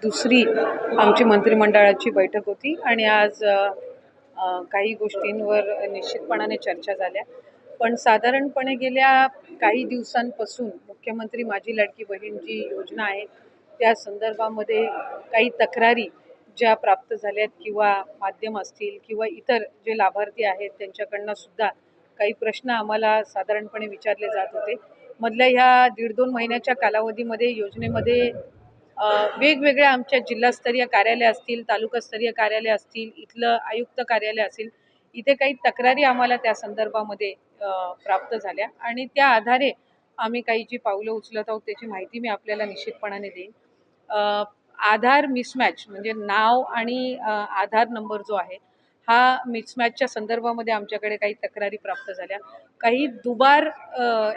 दुसरी आमची मंत्रिमंडळाची बैठक होती आणि आज काही गोष्टींवर निश्चितपणाने चर्चा झाल्या. पण साधारणपणे गेल्या काही दिवसांपासून मुख्यमंत्री माझी लाडकी बहीण जी योजना आहे त्या संदर्भामध्ये काही तक्रारी ज्या प्राप्त झाल्यात किंवा माध्यम असतील किंवा इतर जे लाभार्थी आहेत त्यांच्याकडनं सुद्धा काही प्रश्न आम्हाला साधारणपणे विचारले जात होते. मधल्या ह्या 1.5-2 महिन्याच्या कालावधीमध्ये योजनेमध्ये वेगवेगळ्या आमच्या जिल्हास्तरीय कार्यालय असतील, तालुकास्तरीय कार्यालय असतील, इथलं आयुक्त कार्यालय असेल, इथे काही तक्रारी आम्हाला त्या संदर्भामध्ये प्राप्त झाल्या आणि त्या आधारे आम्ही काही जी पावलं उचलत आहोत त्याची माहिती मी आपल्याला निश्चितपणाने देईन. आधार मिसमॅच म्हणजे नाव आणि आधार नंबर जो आहे हा मिसमॅचच्या संदर्भामध्ये आमच्याकडे काही तक्रारी प्राप्त झाल्या. काही दुबार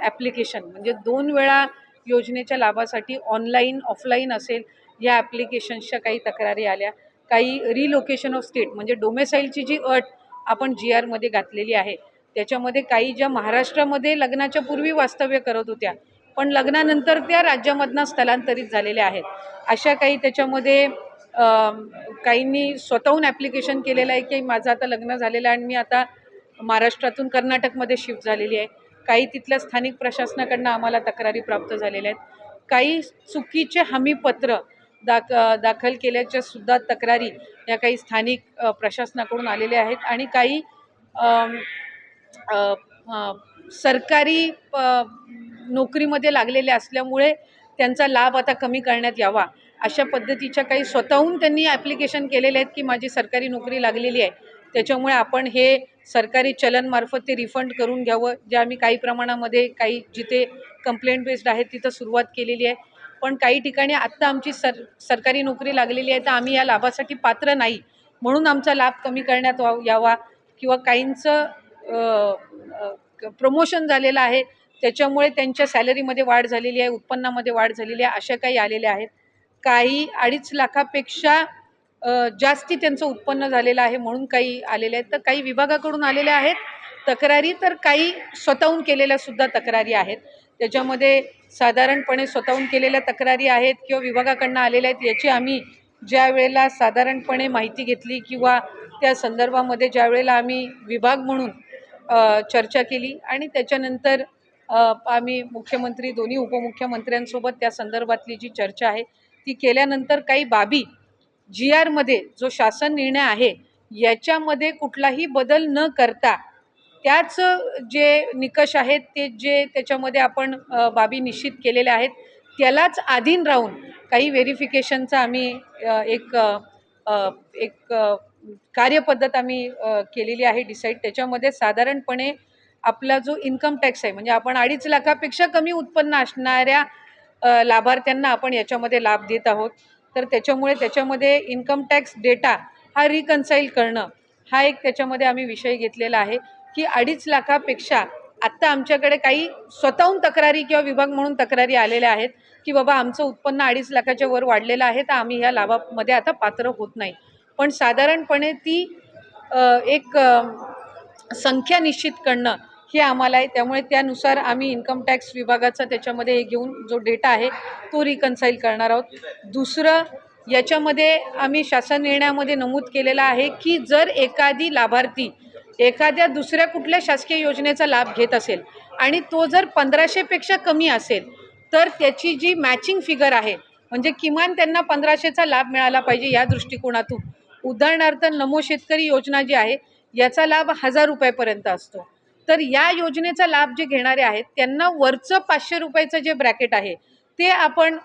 ॲप्लिकेशन म्हणजे 2 वेळा योजनेच्या लाभासाठी ऑनलाईन ऑफलाईन असेल या ॲप्लिकेशन्सच्या काही तक्रारी आल्या. काही रिलोकेशन ऑफ स्टेट म्हणजे डोमेसाईलची जी अट आपण GRमध्ये घातलेली आहे त्याच्यामध्ये काही ज्या महाराष्ट्रामध्ये लग्नाच्या पूर्वी वास्तव्य करत होत्या पण लग्नानंतर त्या राज्यामधनं स्थलांतरित झालेल्या आहेत, अशा काही त्याच्यामध्ये काहींनी स्वतःहून ॲप्लिकेशन केलेलं आहे की माझं आता लग्न झालेलं आहे आणि मी आता महाराष्ट्रातून कर्नाटकमध्ये शिफ्ट झालेली आहे. काही तिथल्या स्थानिक प्रशासनाकडनं आम्हाला तक्रारी प्राप्त झालेल्या आहेत. काही चुकीचे हमीपत्र दाखल केल्याच्या सुद्धा तक्रारी या काही स्थानिक प्रशासनाकडून आलेल्या आहेत आणि काही सरकारी नोकरीमध्ये लागलेले असल्यामुळे त्यांचा लाभ आता कमी करण्यात यावा अशा पद्धतीच्या काही स्वतःहून त्यांनी ॲप्लिकेशन केलेले आहेत की माझी सरकारी नोकरी लागलेली आहे त्याच्यामुळे आपण हे सरकारी चलनमार्फत ते रिफंड करून घ्यावं. जे आम्ही काही प्रमाणामध्ये काही जिथे कंप्लेंट बेस्ड आहे तिथं सुरुवात केलेली आहे. पण काही ठिकाणी आत्ता आमची सरकारी नोकरी लागलेली आहे तर आम्ही या लाभासाठी पात्र नाही म्हणून आमचा लाभ कमी करण्यात यावा किंवा काहींचं प्रमोशन झालेलं आहे त्याच्यामुळे त्यांच्या सॅलरीमध्ये वाढ झालेली आहे, उत्पन्नामध्ये वाढ झालेली आहे, अशा काही आलेल्या आहेत. काही 2.5 लाखापेक्षा जास्ती त्यांचं उत्पन्न झालेलं आहे म्हणून काही आलेले आहेत. तर काही विभागाकडून आलेल्या आहेत तक्रारी, तर काही स्वतःहून केलेल्या सुद्धा तक्रारी आहेत. त्याच्यामध्ये साधारणपणे स्वतःहून केलेल्या तक्रारी आहेत किंवा विभागाकडनं आलेल्या आहेत याची आम्ही ज्या वेळेला साधारणपणे माहिती घेतली किंवा त्या संदर्भामध्ये ज्या वेळेला आम्ही विभाग म्हणून चर्चा केली आणि त्याच्यानंतर आम्ही मुख्यमंत्री दोन्ही उपमुख्यमंत्र्यांसोबत त्या संदर्भातली जी चर्चा आहे ती केल्यानंतर काही बाबी GRमध्ये जो शासन निर्णय आहे याच्यामध्ये कुठलाही बदल न करता त्याच जे निकष आहेत ते जे त्याच्यामध्ये आपण बाबी निश्चित केलेल्या आहेत त्यालाच अधीन राहून काही व्हेरिफिकेशनचा आम्ही एक कार्यपद्धत आम्ही केलेली आहे डिसाईड. त्याच्यामध्ये साधारणपणे आपला जो इन्कम टॅक्स आहे म्हणजे आपण 2.5 लाखापेक्षा कमी उत्पन्न असणाऱ्या लाभार्थ्यांना आपण याच्यामध्ये लाभ देत आहोत. तर त्याच्यामध्ये इन्कम टॅक्स डेटा हा रिकन्साईल करणं हा एक त्याच्यामध्ये आम्ही विषय घेतलेला आहे की 2.5 लाखापेक्षा आत्ता आमच्याकडे काही स्वतःहून तक्रारी किंवा विभाग म्हणून तक्रारी आलेल्या आहेत की बाबा आमचं उत्पन्न 2.5 लाखाच्या वर वाढलेलं आहे तर आम्ही ह्या लाभामध्ये आता पात्र होत नाही. पण साधारणपणे ती एक संख्या निश्चित करणं हे आम्हाला आहे. त्यामुळे त्यानुसार आम्ही इन्कम टॅक्स विभागाचा त्याच्यामध्ये हे घेऊन जो डेटा आहे तो रिकन्साईल करणार आहोत. दुसरं याच्यामध्ये आम्ही शासन निर्णयामध्ये नमूद केलेलं आहे की जर एखादी लाभार्थी एखाद्या दुसऱ्या कुठल्या शासकीय योजनेचा लाभ घेत असेल आणि तो जर 1500पेक्षा कमी असेल तर त्याची जी मॅचिंग फिगर आहे म्हणजे किमान त्यांना 1500चा लाभ मिळाला पाहिजे या दृष्टिकोनातून. उदाहरणार्थ नमो शेतकरी योजना जी आहे याचा लाभ 1000 रुपयापर्यंत असतो. तर या योजनेचा लाभ जे घेणारे आहेत त्यांना वरचं 500 रुपयाचं जे ब्रॅकेट आहे ते आपण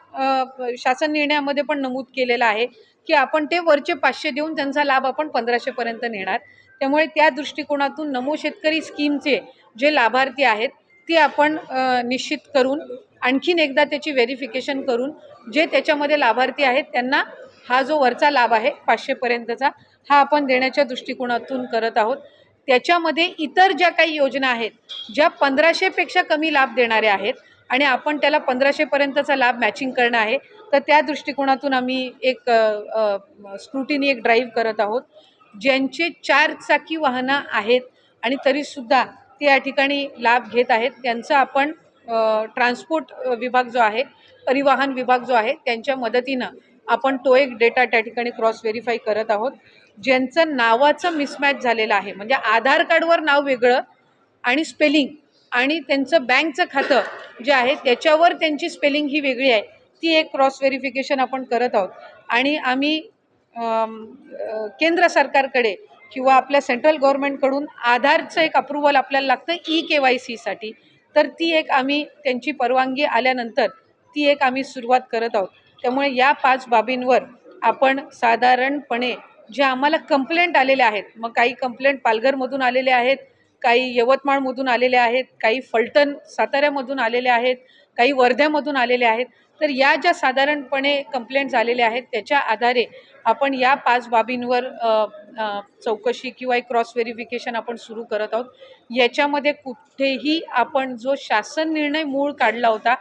शासन निर्णयामध्ये पण नमूद केलेलं आहे की आपण ते वरचे 500 देऊन त्यांचा लाभ आपण 1500पर्यंत नेणार. त्यामुळे त्या दृष्टिकोनातून नमो शेतकरी स्कीमचे जे लाभार्थी आहेत ते आपण निश्चित करून आणखीन एकदा त्याची व्हेरिफिकेशन करून जे त्याच्यामध्ये लाभार्थी आहेत त्यांना हा जो वरचा लाभ आहे 500पर्यंतचा हा आपण देण्याच्या दृष्टिकोनातून करत आहोत. त्याच्यामध्ये इतर ज्या काही योजना आहेत ज्या 1500पेक्षा कमी लाभ देणाऱ्या आहेत आणि आपण त्याला 1500पर्यंतचा लाभ मॅचिंग करणं आहे तर त्या दृष्टिकोनातून आम्ही एक स्क्रुटिनी एक ड्राईव्ह करत आहोत. ज्यांचे 4 चाकी वाहनं आहेत आणि तरीसुद्धा ते या ठिकाणी लाभ घेत आहेत त्यांचा आपण ट्रान्सपोर्ट विभाग जो आहे परिवहन विभाग जो आहे त्यांच्या मदतीनं आपण तो एक डेटा त्या ठिकाणी क्रॉस व्हेरीफाय करत आहोत. ज्यांचं नावाचं मिसमॅच झालेलं आहे, म्हणजे आधार कार्डवर नाव वेगळं आणि स्पेलिंग आणि त्यांचं बँकचं खातं जे आहे त्याच्यावर त्यांची स्पेलिंग ही वेगळी आहे, ती एक क्रॉस व्हेरिफिकेशन आपण करत आहोत. आणि आम्ही केंद्र सरकारकडे किंवा आपल्या सेंट्रल गव्हर्नमेंटकडून आधारचं एक अप्रुव्हल आपल्याला लागतं KYCसाठी, तर ती एक आम्ही त्यांची परवानगी आल्यानंतर ती एक आम्ही सुरुवात करत आहोत. त्यामुळे या 5 बाबींवर आपण साधारणपणे जे आम्हाला कंप्लेंट आलेल्या आहेत, मग काही कंप्लेंट पालघरमधून आलेले आहेत, काही यवतमाळमधून आलेले आहेत, काही फलटण साताऱ्यामधून आलेले आहेत, काही वर्ध्यामधून आलेले आहेत. तर या ज्या साधारणपणे कंप्लेंट्स आलेल्या आहेत त्याच्या आधारे आपण या 5 बाबींवर चौकशी किंवा एक क्रॉस व्हेरिफिकेशन आपण सुरू करत आहोत. याच्यामध्ये कुठेही आपण जो शासन निर्णय मूळ काढला होता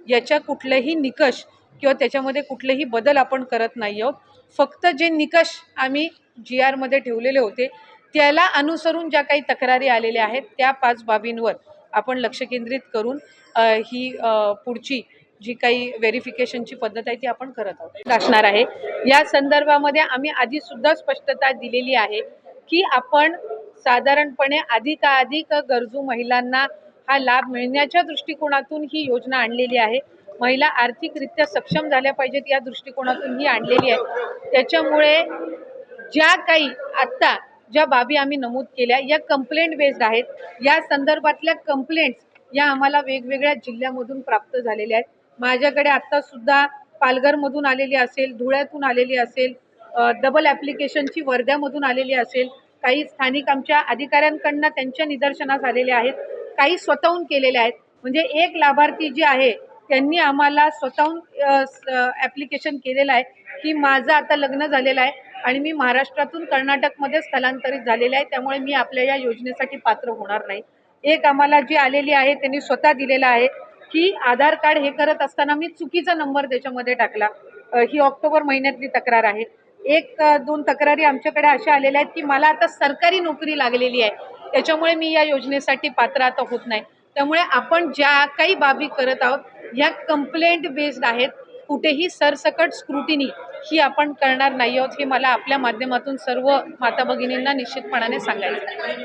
याच्या कुठलेही निकष किंवा त्याच्यामध्ये कुठलेही बदल आपण करत नाही आहोत. फक्त जे निकष आम्ही GRमध्ये ठेवलेले होते त्याला अनुसरून ज्या काही तक्रारी आलेल्या आहेत त्या 5 बाबींवर आपण लक्ष केंद्रित करून ही पुढची जी काही व्हेरिफिकेशनची पद्धत आहे ती आपण करत आहोत असणार आहे. या संदर्भामध्ये आम्ही आधीसुद्धा स्पष्टता दिलेली आहे की आपण साधारणपणे अधिकाधिक गरजू महिलांना हा लाभ मिळण्याच्या दृष्टिकोनातून ही योजना आणलेली आहे. महिला आर्थिकरित्या सक्षम झाल्या पाहिजेत या दृष्टिकोनातून ही आणलेली आहे. त्याच्यामुळे ज्या काही आत्ता ज्या बाबी आम्ही नमूद केल्या या कंप्लेंट बेस्ड आहेत. या संदर्भातल्या कंप्लेंट्स या आम्हाला वेगवेगळ्या जिल्ह्यामधून प्राप्त झालेल्या आहेत. माझ्याकडे आत्तासुद्धा पालघरमधून आलेली असेल, धुळ्यातून आलेली असेल, डबल ॲप्लिकेशनची वर्ध्यामधून आलेली असेल, काही स्थानिक आमच्या अधिकाऱ्यांकडनं त्यांच्या निदर्शनास आलेले आहेत, काही स्वतःहून केलेले आहेत. म्हणजे एक लाभार्थी जी आहे त्यांनी आम्हाला स्वतःहून ॲप्लिकेशन केलेलं आहे की माझं आता लग्न झालेलं आहे आणि मी महाराष्ट्रातून कर्नाटकमध्ये स्थलांतरित झालेले आहे, त्यामुळे मी आपल्या या योजनेसाठी पात्र होणार नाही. एक आम्हाला जी आलेली आहे त्यांनी स्वतः दिलेला आहे की आधार कार्ड हे करत असताना मी चुकीचा नंबर त्याच्यामध्ये टाकला. ही ऑक्टोबर महिन्यातली तक्रार आहे. 1-2 तक्रारी आमच्याकडे अशा आलेल्या आहेत की मला आता सरकारी नोकरी लागलेली आहे, त्याच्यामुळे मी या योजनेसाठी पात्र आता होत नाही. त्यामुळे आपण ज्या काही बाबी करत आहोत ह्या कंप्लेंट बेस्ड आहेत. कुठेही सरसकट स्क्रुटिनी ही आपण करणार नाही आहोत, हे मला आपल्या माध्यमातून सर्व माता भगिनींना निश्चितपणाने सांगायचं आहे.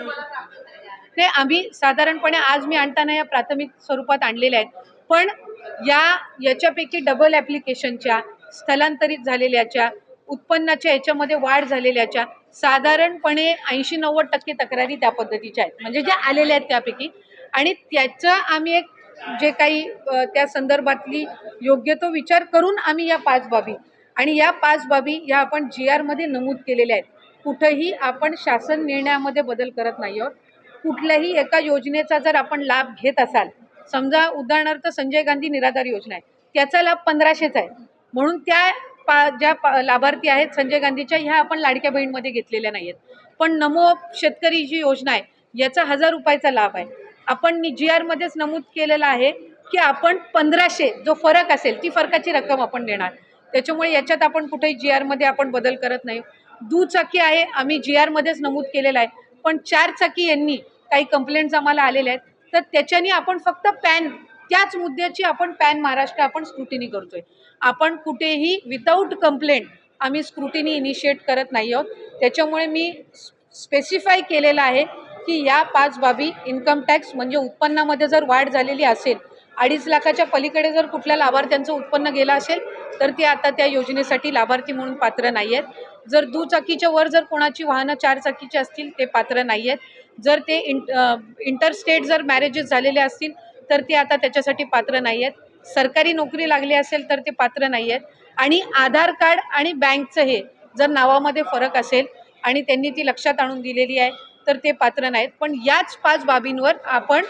ते आम्ही साधारणपणे आज मी आणताना या प्राथमिक स्वरूपात आणलेल्या आहेत, पण याच्यापैकी डबल ॲप्लिकेशनच्या, स्थलांतरित झालेल्याच्या, उत्पन्नाच्या याच्यामध्ये वाढ झालेल्याच्या साधारणपणे 80-90% तक्रारी त्या पद्धतीच्या आहेत, म्हणजे ज्या आलेल्या आहेत त्यापैकी. आणि त्याचा आम्ही एक जे काही त्या संदर्भातली योग्य तो विचार करून आम्ही या 5 बाबी आणि या 5 बाबी या आपण GRमध्ये नमूद केलेल्या आहेत. कुठंही आपण शासन निर्णयामध्ये बदल करत नाही आहोत. कुठल्याही एका योजनेचा जर आपण लाभ घेत असाल, समजा उदाहरणार्थ संजय गांधी निराधार योजना आहे, त्याचा लाभ 1500चा आहे, म्हणून त्या ज्या लाभार्थी आहेत संजय गांधीच्या ह्या आपण लाडक्या बहीणमध्ये घेतलेल्या नाही आहेत. पण नमो शेतकरी जी योजना आहे याचा 1000 रुपयाचा लाभ आहे. आपण GRमध्येच नमूद केलेलं आहे की आपण 1500 जो फरक असेल ती फरकाची रक्कम आपण देणार. त्याच्यामुळे याच्यात आपण कुठेही GRमध्ये आपण बदल करत नाही. दुचाकी आहे आम्ही GRमध्येच नमूद केलेलं आहे, पण 4 चाकी यांनी काही कंप्लेंट्स आम्हाला आलेल्या आहेत, तर त्याच्याने आपण फक्त पॅन त्याच मुद्द्याची आपण पॅन महाराष्ट्र आपण स्क्रुटिनी करतोय. आपण कुठेही विदाऊट कंप्लेंट आम्ही स्क्रुटिनी इनिशिएट करत नाही आहोत. त्याच्यामुळे मी स्पेसिफाय केलेलं आहे की या 5 बाबी इन्कम टॅक्स म्हणजे उत्पन्नामध्ये जर वाढ झालेली असेल, 2.5 लाखाच्या पलीकडे जर कुठल्या लाभार्थ्यांचं उत्पन्न गेलं असेल तर ते आता त्या योजनेसाठी लाभार्थी म्हणून पात्र नाही आहेत. जर दुचाकीच्या वर जर कोणाची वाहनं 4 चाकीची असतील ते पात्र नाही आहेत. जर ते इंटरस्टेट जर मॅरेजेस झालेले असतील तर ते आता त्याच्यासाठी पात्र नाही आहेत. सरकारी नोकरी लागली असेल तर ते पात्र नाही आहेत. आणि आधार कार्ड आणि बँकचं हे जर नावामध्ये फरक असेल आणि त्यांनी ती लक्षात आणून दिलेली आहे तर ते पात्र नाहीत. पण याच 5 बाबींवर आपण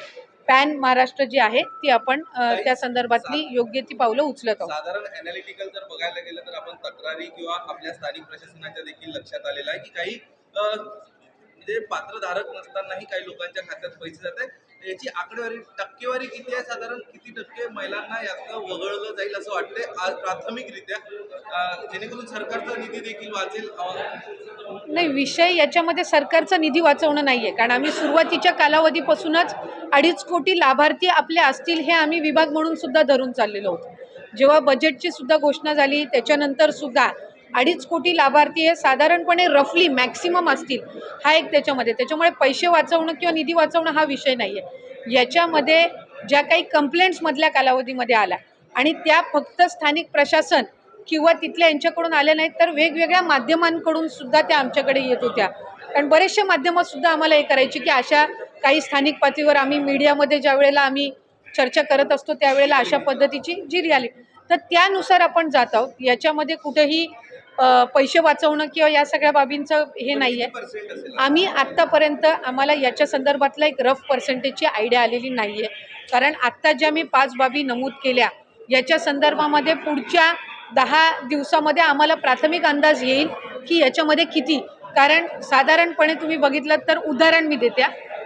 पॅन महाराष्ट्र जी आहे ती आपण त्या संदर्भातली योग्य ती पावलं उचलत आहोत. साधारण अॅनालिटिकल जर बघायला गेलं तर आपण तक्रारी किंवा आपल्या स्थानिक प्रशासनाच्या देखील लक्षात आलेलं आहे की काही म्हणजे पात्रधारक नसतानाही काही लोकांच्या खात्यात पैसे जात आहेत. याची आकडेवारी टक्केवारी किती आहे, साधारण किती टक्के महिलांना यातलं वगळलं जाईल असं वाटतंय आज प्राथमिकरित्या, जेणेकरून सरकारचा निधी देखील वाचेल? नाही, विषय याच्यामध्ये सरकारचा निधी वाचवणं नाही आहे, कारण आम्ही सुरुवातीच्या कालावधीपासूनच 2.5 कोटी लाभार्थी आपले असतील हे आम्ही विभाग म्हणून सुद्धा धरून चाललेलो होतो. जेव्हा बजेटची सुद्धा घोषणा झाली त्याच्यानंतर सुद्धा 2.5 कोटी लाभार्थी हे साधारणपणे रफली मॅक्सिमम असतील, हा एक त्याच्यामुळे पैसे वाचवणं किंवा निधी वाचवणं हा विषय नाही आहे. याच्यामध्ये ज्या काही कंप्लेंट्स मधल्या कालावधीमध्ये आल्या आणि त्या फक्त स्थानिक प्रशासन किंवा तिथल्या यांच्याकडून आल्या नाहीत, तर वेगवेगळ्या माध्यमांकडून सुद्धा त्या आमच्याकडे येत होत्या. कारण बरेचसे माध्यमं सुद्धा आम्हाला हे करायची की अशा काही स्थानिक पातळीवर आम्ही मीडियामध्ये ज्या वेळेला आम्ही चर्चा करत असतो त्यावेळेला अशा पद्धतीची जी रियालिटी, तर त्यानुसार आपण जात आहोत. याच्यामध्ये कुठेही पैसे वाचवणं किंवा या सगळ्या बाबींचं हे नाहीये. पर्सेंट असेल आम्ही आत्तापर्यंत आम्हाला याच्या संदर्भातला एक रफ पर्सेंटेजची आयडिया आलेली नाहीये. कारण आत्ता ज्या मी 5 बाबी नमूद केल्या याच्या संदर्भामध्ये पुढच्या 10 दिवसामध्ये आम्हाला प्राथमिक अंदाज येईल की याच्यामध्ये किती. कारण साधारणपणे तुम्ही बघितलं तर उदाहरण मी देते.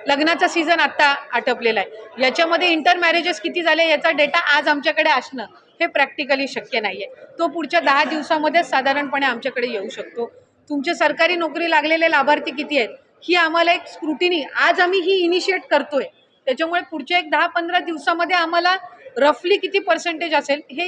लग्नाचा सीझन आत्ता आटपलेला आहे. याच्यामध्ये इंटर मॅरेजेस किती झाले याचा डेटा आज आमच्याकडे असणं हे प्रॅक्टिकली शक्य नाहीये. तो पुढच्या 10 दिवसामध्ये साधारणपणे आमच्याकडे येऊ शकतो. तुमचे सरकारी नोकरी लागलेले लाभार्थी किती आहेत ही आम्हाला एक स्क्रुटिनी आज आम्ही ही इनिशिएट करतोय. त्याच्यामुळे पुढच्या एक 10-15 दिवसामध्ये आम्हाला रफली किती पर्सेंटेज असेल हे